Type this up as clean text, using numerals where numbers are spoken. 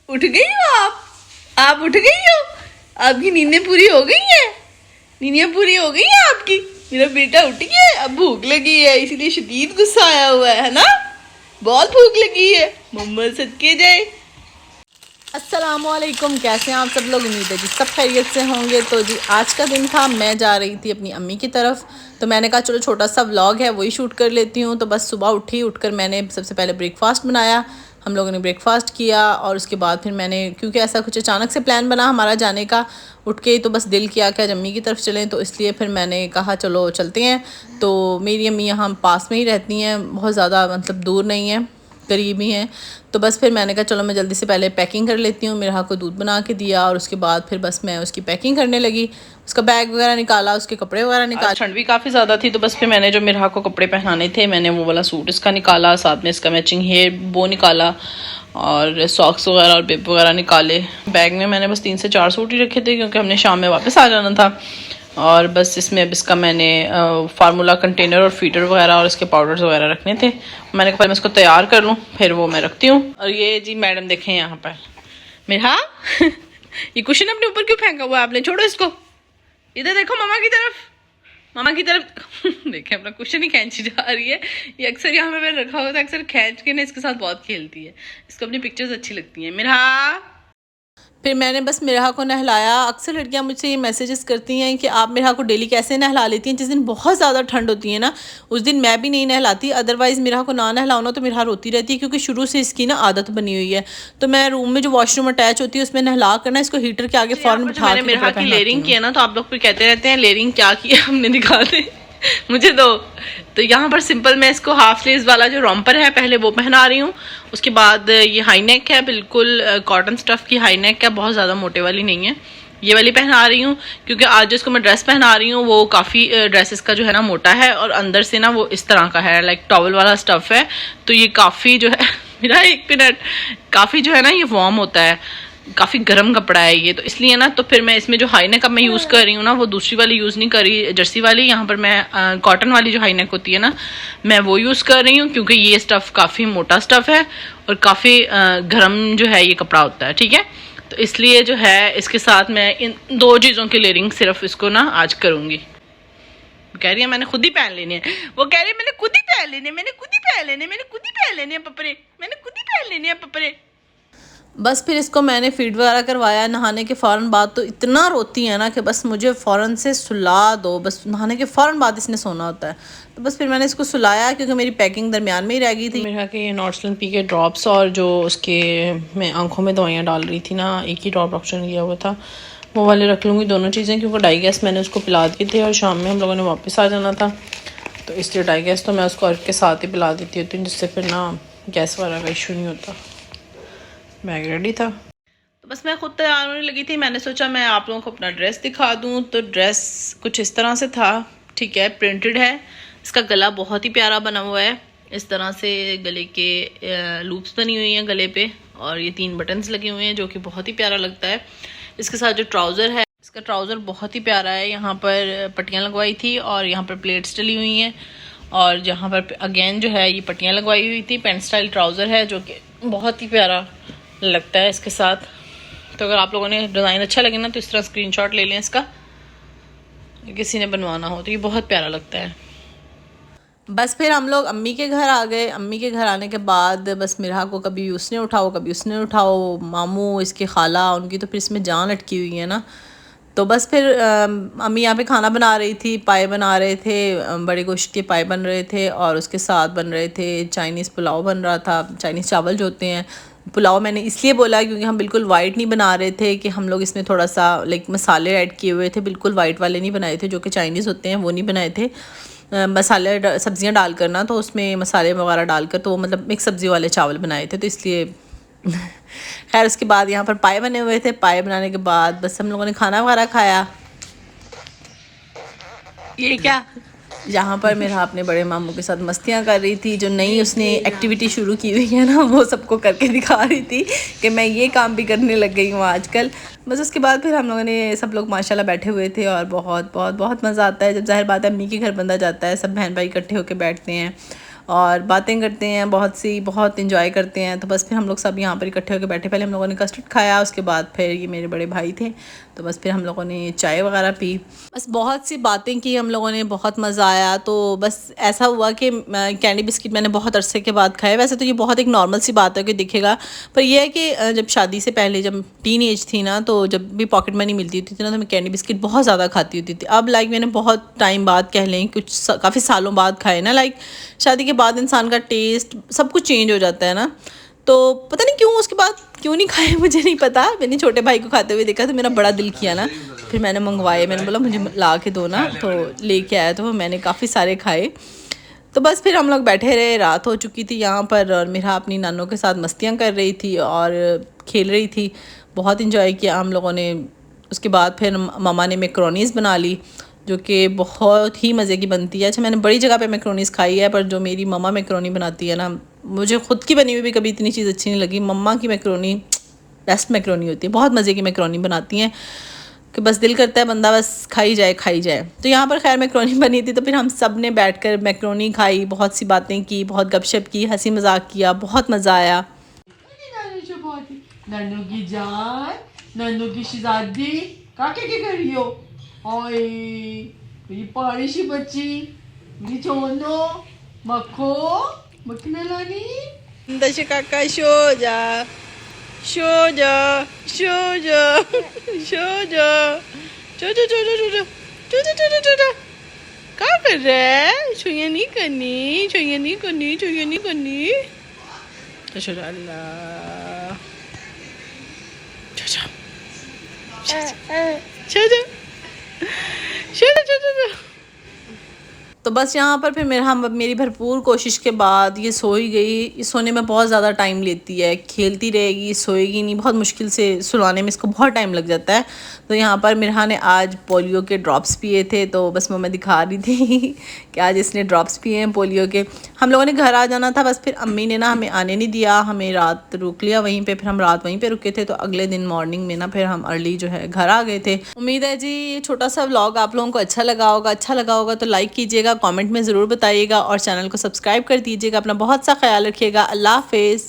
उठ गई हो आप उठ गई हो? आपकी नींदें पूरी हो गई है? नींदें पूरी हो गई है आपकी? मेरा बेटा उठ गया है, अब भूख लगी है इसीलिए शदीद गुस्सा आया हुआ है ना? बहुत भूख लगी है, मम्मा सदके जाए। अस्सलामुअलैकुम, कैसे हैं आप सब लोग? उम्मीद है जी सब खैरियत से होंगे। तो जी आज का दिन था, मैं जा रही थी अपनी अम्मी की तरफ, तो मैंने कहा चलो छोटा सा व्लॉग है वही शूट कर लेती हूँ। तो बस सुबह उठकर मैंने सबसे पहले ब्रेकफास्ट बनाया, हम लोगों ने ब्रेकफास्ट किया और उसके बाद फिर मैंने, क्योंकि ऐसा कुछ अचानक से प्लान बना हमारा जाने का, उठ के तो बस दिल किया कि आज अम्मी की तरफ चलें, तो इसलिए फिर मैंने कहा चलो चलते हैं। तो मेरी अम्मी यहाँ पास में ही रहती हैं, बहुत ज़्यादा मतलब दूर नहीं है, करीब ही हैं। तो बस फिर मैंने कहा चलो मैं जल्दी से पहले पैकिंग कर लेती हूँ। मेरा को दूध बना के दिया और उसके बाद फिर बस मैं उसकी पैकिंग करने लगी, उसका बैग वगैरह निकाला, उसके कपड़े वगैरह निकाले। ठंड भी काफ़ी ज़्यादा थी, तो बस फिर मैंने जो मेरा को कपड़े पहनाने थे, मैंने वो वाला सूट इसका निकाला, साथ में इसका मैचिंग हेयर बो निकाला और सॉक्स वगैरह और बिब वगैरह निकाले। बैग में मैंने बस 3 से 4 सूट ही रखे थे क्योंकि हमने शाम में वापस आ जाना था। और बस इसमें अब इसका मैंने फार्मूला कंटेनर और फीडर वगैरह और इसके पाउडर्स वगैरह रखने थे। मैंने कहा पहले मैं इसको तैयार कर लूँ फिर वो मैं रखती हूँ। और ये जी मैडम देखें यहाँ पर मेरा ये कुशन अपने ऊपर क्यों फेंका हुआ है आपने? छोड़ो इसको, इधर देखो मामा की तरफ, मामा की तरफ देखें अपना कुशन ही खींची जा रही है। ये अक्सर यहाँ पे मैंने रखा हुआ था, अक्सर खींच के ना इसके साथ बहुत खेलती है, इसको अपनी पिक्चर्स अच्छी लगती हैं। मेरा फिर मैंने बस मिराह को नहलाया। अक्सर लड़कियां मुझसे ये मैसेजेस करती हैं कि आप मिराह को डेली कैसे नहला लेती हैं। जिस दिन बहुत ज़्यादा ठंड होती है ना, उस दिन मैं भी नहीं नहलाती, अदरवाइज़ मिराह को ना नहलाओ ना तो मिराह रोती रहती है, क्योंकि शुरू से इसकी ना आदत बनी हुई है। तो मैं रूम में जो वॉशरूम अटैच होती है उसमें नहला कर ना इसको हीटर के आगे फ़ौरन बिठा के मिराह की लेयरिंग की है ना, तो आप लोग फिर कहते रहते हैं लेयरिंग क्या की है, हमने दिखा दे मुझे दो। तो यहाँ पर सिंपल मैं इसको हाफ स्लीव्स वाला जो रॉम्पर है पहले वो पहना रही हूँ। उसके बाद ये हाई नेक है, बिल्कुल कॉटन स्टफ की हाई नेक है, बहुत ज़्यादा मोटे वाली नहीं है, ये वाली पहना रही हूँ। क्योंकि आज जिसको मैं ड्रेस पहना रही हूँ वो काफ़ी ड्रेसेस का जो है ना मोटा है और अंदर से ना वो इस तरह का है, लाइक टॉवल वाला स्टफ है। तो ये काफ़ी जो है मेरा 1 मिनट, काफ़ी जो है ना ये वार्म होता है, काफ़ी गर्म कपड़ा है ये, तो इसलिए ना तो फिर मैं इसमें जो हाई नेक अब मैं यूज़ कर रही हूँ ना वो दूसरी वाली यूज़ नहीं कर रही, जर्सी वाली। यहाँ पर मैं कॉटन वाली जो हाई नेक होती है ना मैं वो यूज़ कर रही हूँ, क्योंकि ये स्टफ़ काफ़ी मोटा स्टफ़ है और काफ़ी गर्म जो है ये कपड़ा होता है, ठीक है। तो इसलिए जो है इसके साथ मैं इन 2 चीज़ों की लेयरिंग सिर्फ इसको ना आज करूँगी। कह रही है मैंने खुद ही पहन लेने हैं, वो कह रही है मैंने खुद ही पहन लेने, मैंने खुद ही पहन लेने, मैंने खुद ही पहन लेने हैं पपरे, मैंने खुद ही पहन लेने हैं पपरे। बस फिर इसको मैंने फीड वगैरह करवाया। नहाने के फ़ौरन बाद तो इतना रोती है ना कि बस मुझे फ़ौरन से सुला दो, बस नहाने के फ़ौरन बाद इसने सोना होता है। तो बस फिर मैंने इसको सुलाया क्योंकि मेरी पैकिंग दरमियान में ही रह गई थी। मेरा के नॉर्सलन पी के ड्रॉप्स और जो उसके मैं आंखों में दवाइयाँ डाल रही थी ना, एक ही ड्रॉप डॉक्टर ने दिया हुआ था, वो वाले रख लूँगी दोनों चीज़ें, क्योंकि डाई गैस मैंने उसको पिला दिए थे और शाम में हम लोगों ने वापस आ जाना था, तो इसलिए डाई गैस तो मैं उसको अर्क के साथ ही पिला देती होती हूँ, जिससे फिर ना गैस वगैरह का इशू नहीं होता। बैग रेडी था, तो बस मैं खुद तैयार होने लगी थी। मैंने सोचा मैं आप लोगों को अपना ड्रेस दिखा दूं। तो ड्रेस कुछ इस तरह से था, ठीक है, प्रिंटेड है, इसका गला बहुत ही प्यारा बना हुआ है, इस तरह से गले के लूप्स बनी हुई हैं गले पे और ये 3 बटन्स लगे हुए हैं जो कि बहुत ही प्यारा लगता है। इसके साथ जो ट्राउज़र है, इसका ट्राउज़र बहुत ही प्यारा है, यहाँ पर पट्टियाँ लगवाई थी और यहाँ पर प्लेट्स डली हुई हैं और जहाँ पर अगेन जो है ये पट्टियाँ लगवाई हुई थी। पेंट स्टाइल ट्राउज़र है जो कि बहुत ही प्यारा लगता है इसके साथ। तो अगर आप लोगों ने डिज़ाइन अच्छा लगे ना तो इस तरह स्क्रीनशॉट ले लें इसका, किसी ने बनवाना हो तो ये बहुत प्यारा लगता है। बस फिर हम लोग अम्मी के घर आ गए। अम्मी के घर आने के बाद बस मिराह को कभी उसने उठाओ कभी उसने उठाओ, मामू इसकी खाला उनकी तो फिर इसमें जान अटकी हुई है ना। तो बस फिर अम्मी यहाँ पे खाना बना रही थी, पाए बना रहे थे, बड़े गोश्त के पाए बन रहे थे और उसके साथ बन रहे थे चाइनीज़ पुलाव बन रहा था। चाइनीज़ चावल जो होते हैं, पुलाव मैंने इसलिए बोला क्योंकि हम बिल्कुल वाइट नहीं बना रहे थे, कि हम लोग इसमें थोड़ा सा लाइक मसाले ऐड किए हुए थे, बिल्कुल वाइट वाले नहीं बनाए थे जो कि चाइनीज़ होते हैं, वो नहीं बनाए थे। मसाले सब्जियां डालकर ना, तो उसमें मसाले वगैरह डालकर तो मतलब मिक्स सब्ज़ी वाले चावल बनाए थे, तो इसलिए खैर उसके बाद यहाँ पर पाए बने हुए थे। पाए बनाने के बाद बस हम लोगों ने खाना वगैरह खाया। ये क्या, यहाँ पर मेरा अपने बड़े मामू के साथ मस्तियाँ कर रही थी, जो नई उसने एक्टिविटी शुरू की हुई है ना वो सबको करके दिखा रही थी कि मैं ये काम भी करने लग गई हूँ आजकल। बस उसके बाद फिर हम लोगों ने सब लोग माशाल्लाह बैठे हुए थे और बहुत बहुत बहुत मज़ा आता है जब ज़ाहिर बात है अम्मी के घर बंदा जाता है, सब बहन भाई इकट्ठे होकर बैठते हैं और बातें करते हैं बहुत सी, बहुत इंजॉय करते हैं। तो बस फिर हम लोग सब यहाँ पर इकट्ठे होकर बैठे। पहले हम लोगों ने कस्टर्ड खाया, उसके बाद फिर ये मेरे बड़े भाई थे, तो बस फिर हम लोगों ने चाय वगैरह पी, बस बहुत सी बातें की हम लोगों ने, बहुत मज़ा आया। तो बस ऐसा हुआ कि कैंडी बिस्किट मैंने बहुत अरसे के बाद खाए। वैसे तो ये बहुत एक नॉर्मल सी बात है कि दिखेगा, पर यह है कि जब शादी से पहले, जब टीन एज थी ना, तो जब भी पॉकेट मनी मिलती होती थी ना, तो मैं कैंडी बिस्किट बहुत ज़्यादा खाती होती थी। अब लाइक मैंने बहुत टाइम बाद, कह लें कुछ काफ़ी सालों बाद खाए ना, लाइक शादी के बाद इंसान का टेस्ट सब कुछ चेंज हो जाता है ना, तो पता नहीं क्यों उसके बाद क्यों नहीं खाए, मुझे नहीं पता। मैंने छोटे भाई को खाते हुए देखा तो मेरा बड़ा दिल किया ना, फिर मैंने मंगवाए, मैंने बोला मुझे ला के दो ना, तो लेके आया, तो मैंने काफ़ी सारे खाए। तो बस फिर हम लोग बैठे रहे, रात हो चुकी थी यहाँ पर, और मेरा अपनी नानों के साथ मस्तियाँ कर रही थी और खेल रही थी, बहुत इंजॉय किया हम लोगों ने। उसके बाद फिर मामा ने मैक्रोनीज़ बना ली, जो कि बहुत ही मज़े की बनती है। अच्छा, मैंने बड़ी जगह पे मैक्रोनीज़ खाई है, पर जो मेरी मम्मा मैक्रोनी बनाती है ना, मुझे ख़ुद की बनी हुई भी कभी इतनी चीज़ अच्छी नहीं लगी। मम्मा की मैक्रोनी बेस्ट मैक्रोनी होती है, बहुत मज़े की मैक्रोनी बनाती हैं कि बस दिल करता है बंदा बस खाई जाए खाई जाए। तो यहाँ पर खैर मैक्रोनी बनी थी, तो फिर हम सब ने बैठ कर मैक्रोनी खाई, बहुत सी बातें की, बहुत गपशप की, हंसी मजाक किया, बहुत मज़ा आया। नन्नू की जान, नन्नू की शहजादी, काके क्या कर रही हो? ओए मेरी प्यारी सी बच्ची, मेरी चोनो, मक्खो, मक्खना लानी। दश काका शो जा, शो जा, शो जा, शो जा, चो चो चो चो चो चो चो चो चो चो, क्या कर रहा है? छुइयां नहीं करनी, छुइयां नहीं करनी, छुइयां नहीं करनी। अल्लाह, तो बस यहाँ पर फिर मेरी भरपूर कोशिश के बाद ये सो ही गई। ये सोने में बहुत ज़्यादा टाइम लेती है, खेलती रहेगी, सोएगी नहीं, बहुत मुश्किल से सुलाने में इसको बहुत टाइम लग जाता है। तो यहाँ पर मिरहा ने आज पोलियो के ड्रॉप्स पिए थे, तो बस मैं दिखा रही थी कि आज इसने ड्रॉप्स पिए हैं पोलियो के। हम लोगों ने घर आ जाना था, बस फिर अम्मी ने ना हमें आने नहीं दिया, हमें रात रुक लिया वहीं पे, फिर हम रात वहीं पे रुके थे। तो अगले दिन मॉर्निंग में ना फिर हम अर्ली जो है घर आ गए थे। उम्मीद है जी ये छोटा सा व्लॉग आप लोगों को अच्छा लगा होगा तो लाइक कीजिएगा, कमेंट में ज़रूर बताइएगा और चैनल को सब्सक्राइब कर दीजिएगा। अपना बहुत सा ख्याल रखिएगा। अल्लाह हाफिज़।